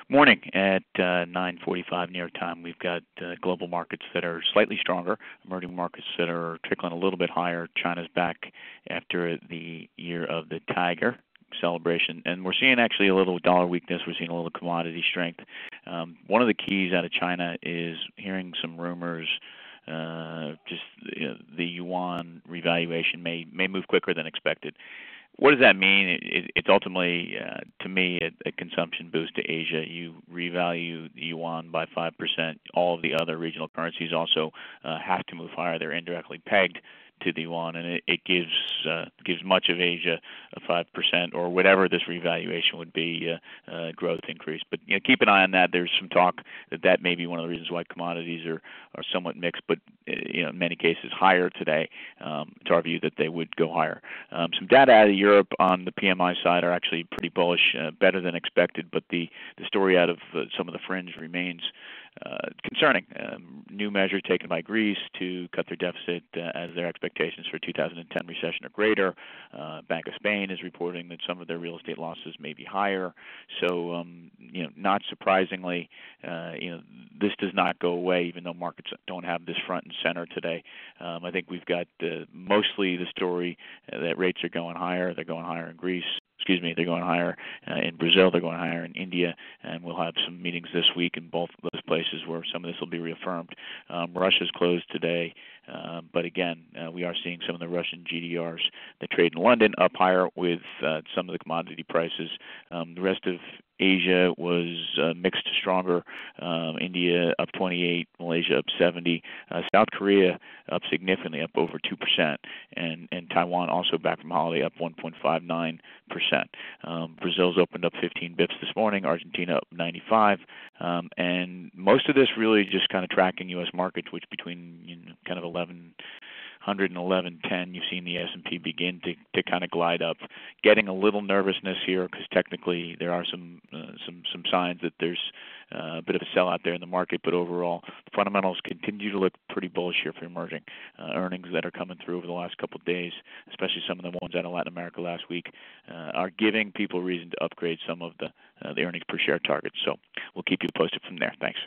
Morning at 9:45 New York time. We've got global markets that are slightly stronger, emerging markets that are trickling a little bit higher. China's back after the year of the tiger celebration, and we're seeing actually a little dollar weakness. We're seeing a little commodity strength. One of the keys out of China is hearing some rumors. Just the yuan revaluation may move quicker than expected. What does that mean? It's ultimately, to me, a consumption boost to Asia. You revalue the yuan by 5%. All of the other regional currencies also have to move higher. They're indirectly pegged to the yuan, and it gives much of Asia a 5% or whatever this revaluation would be growth increase. But keep an eye on that. There's some talk that may be one of the reasons why commodities are somewhat mixed, but in many cases higher today. It's our view that they would go higher. Some data out of Europe on the PMI side are actually pretty bullish, better than expected, but the story out of some of the fringe remains concerning. New measure taken by Greece to cut their deficit as their expectations for 2010 recession are greater. Bank of Spain is reporting that some of their real estate losses may be higher. So, not surprisingly, this does not go away, even though markets don't have this front and center today. I think we've got mostly the story that rates are going higher. They're going higher in Greece. They're going higher in Brazil, they're going higher in India, and we'll have some meetings this week in both of those places where some of this will be reaffirmed. Russia's closed today, but again, we are seeing some of the Russian GDRs that trade in London up higher with some of the commodity prices. The rest of Asia was mixed to stronger. India up 28, Malaysia up 70, South Korea up significantly, up over 2%, and Taiwan also back from holiday up 1.59%. Brazil's opened up 15 bips this morning, Argentina up 95, and most of this really just kind of tracking U.S. markets, which between kind of 1100 and 1110, you've seen the S&P begin to kind of glide up, getting a little nervousness here because technically there are some signs that there's a bit of a sell out there in the market, but overall the fundamentals continue to look pretty bullish here for emerging earnings that are coming through over the last couple of days, especially some of the ones out of Latin America last week, are giving people reason to upgrade some of the earnings per share targets. So we'll keep you posted from there. Thanks.